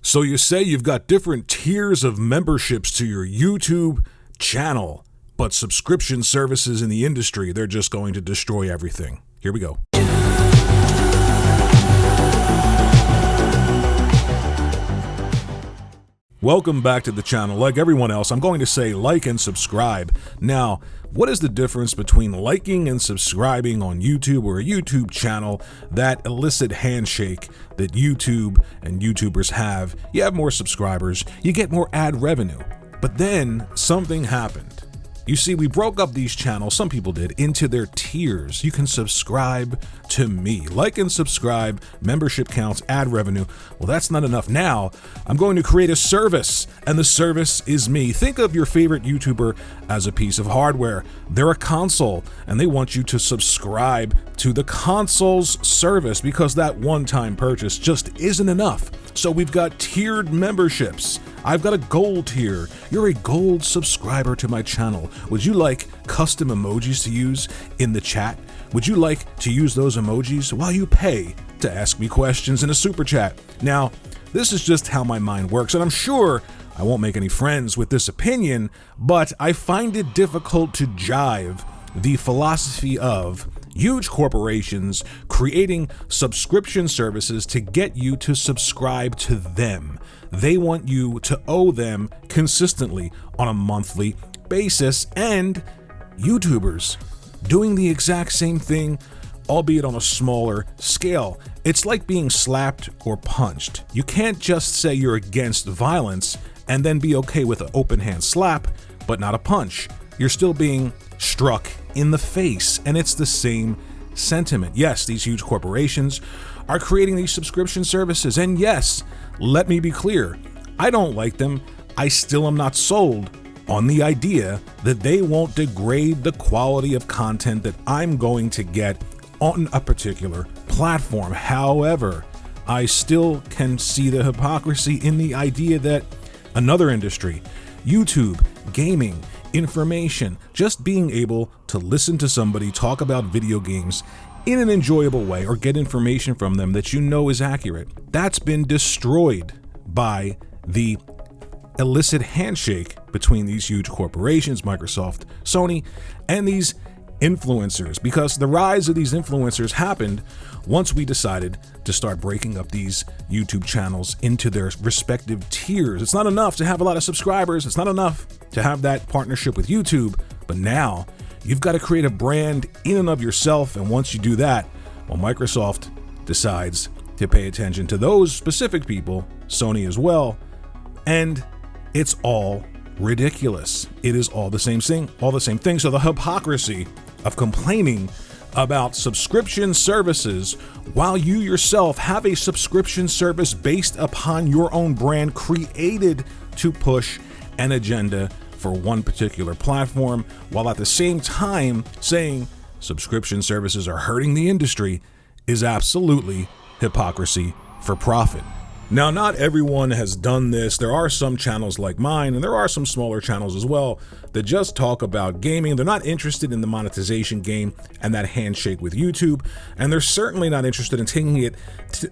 So you say you've got different tiers of memberships to your YouTube channel, but subscription services in the industry, they're just going to destroy everything. Here we go. Welcome back to the channel. Like everyone else, I'm going to say like and subscribe. Now, what is the difference between liking and subscribing on YouTube or a YouTube channel? That illicit handshake that YouTube and YouTubers have. You have more subscribers, you get more ad revenue. But then something happened. You see, we broke up these channels, some people did, into their tiers. You can subscribe to me. Like and subscribe, membership counts, ad revenue. Well, that's not enough. Now, I'm going to create a service, and the service is me. Think of your favorite YouTuber as a piece of hardware. They're a console, and they want you to subscribe to the console's service because that one-time purchase just isn't enough. So we've got tiered memberships. I've got a gold tier. You're a gold subscriber to my channel. Would you like custom emojis to use in the chat? Would you like to use those emojis while you pay to ask me questions in a super chat? Now, this is just how my mind works, and I'm sure I won't make any friends with this opinion, but I find it difficult to jive the philosophy of huge corporations creating subscription services to get you to subscribe to them. They want you to owe them consistently on a monthly basis, and YouTubers doing the exact same thing, albeit on a smaller scale. It's like being slapped or punched. You can't just say you're against violence and then be okay with an open hand slap, but not a punch. You're still being struck in the face, and it's the same sentiment. Yes, these huge corporations are creating these subscription services, and yes, let me be clear, I don't like them. I still am not sold on the idea that they won't degrade the quality of content that I'm going to get on a particular platform. However, I still can see the hypocrisy in the idea that another industry, YouTube, gaming, information, just being able to listen to somebody talk about video games in an enjoyable way or get information from them that you know is accurate, that's been destroyed by the illicit handshake between these huge corporations, Microsoft, Sony, and these influencers, because the rise of these influencers happened once we decided to start breaking up these YouTube channels into their respective tiers. It's not enough to have a lot of subscribers. It's not enough to have that partnership with YouTube, but now you've got to create a brand in and of yourself. And once you do that, well, Microsoft decides to pay attention to those specific people, Sony as well, and it's all ridiculous. It is all the same thing. So the hypocrisy of complaining about subscription services while you yourself have a subscription service based upon your own brand created to push an agenda for one particular platform, while at the same time saying subscription services are hurting the industry, is absolutely hypocrisy for profit. Now, not everyone has done this. There are some channels like mine, and there are some smaller channels as well, that just talk about gaming. They're not interested in the monetization game and that handshake with YouTube, and they're certainly not interested in taking it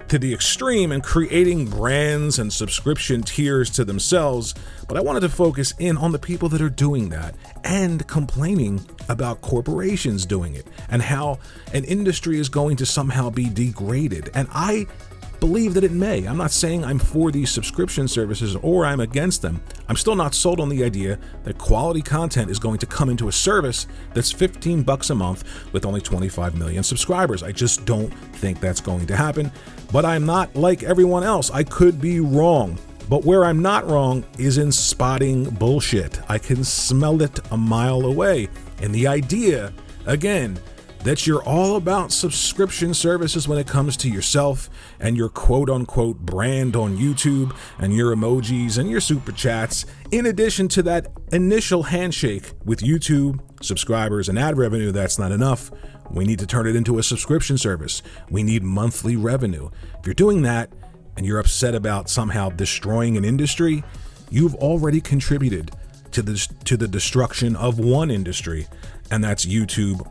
to the extreme and creating brands and subscription tiers to themselves. But I wanted to focus in on the people that are doing that and complaining about corporations doing it and how an industry is going to somehow be degraded. And I believe that it may. I'm not saying I'm for these subscription services or I'm against them. I'm still not sold on the idea that quality content is going to come into a service that's $15 a month with only 25 million subscribers. I just don't think that's going to happen. But I'm not like everyone else. I could be wrong. But where I'm not wrong is in spotting bullshit. I can smell it a mile away. And the idea, again, that you're all about subscription services when it comes to yourself and your quote-unquote brand on YouTube and your emojis and your super chats, in addition to that initial handshake with YouTube, subscribers, and ad revenue. That's not enough. We need to turn it into a subscription service. We need monthly revenue. If you're doing that and you're upset about somehow destroying an industry, you've already contributed to the destruction of one industry, and that's YouTube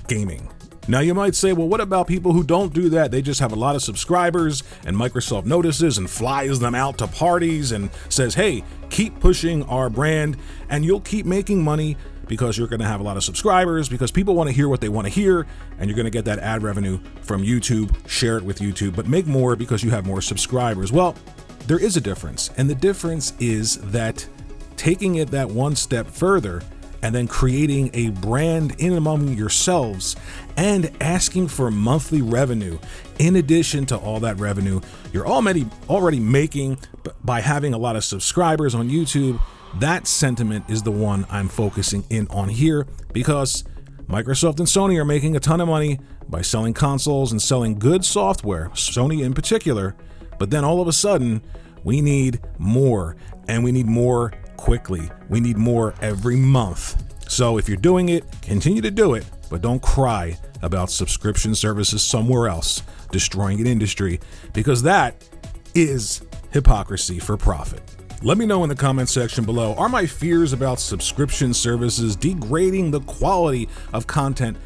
gaming. Now you might say, well, what about people who don't do that? They just have a lot of subscribers and Microsoft notices and flies them out to parties and says, hey, keep pushing our brand and you'll keep making money because you're going to have a lot of subscribers, because people want to hear what they want to hear, and you're going to get that ad revenue from YouTube. Share it with YouTube, but make more because you have more subscribers. Well, there is a difference, and the difference is that taking it that one step further and then creating a brand in among yourselves and asking for monthly revenue in addition to all that revenue you're already making by having a lot of subscribers on YouTube. That sentiment is the one I'm focusing in on here, because Microsoft and Sony are making a ton of money by selling consoles and selling good software, Sony in particular, but then all of a sudden we need more, and we need more quickly. We need more every month. So if you're doing it, continue to do it, but don't cry about subscription services somewhere else destroying an industry, because that is hypocrisy for profit. Let me know in the comment section below, are my fears about subscription services degrading the quality of content,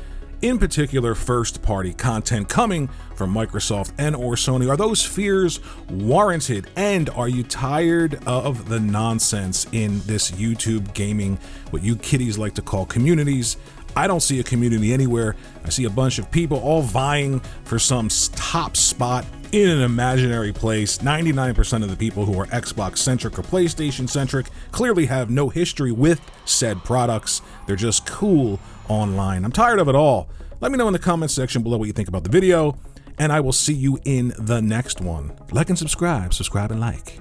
in particular first-party content coming from Microsoft and or Sony? Are those fears warranted? And are you tired of the nonsense in this YouTube gaming, what you kiddies like to call communities? I don't see a community anywhere. I see a bunch of people all vying for some top spot in an imaginary place. 99% of the people who are Xbox-centric or PlayStation-centric clearly have no history with said products. They're just cool online. I'm tired of it all. Let me know in the comment section below what you think about the video, and I will see you in the next one. Like and subscribe and like.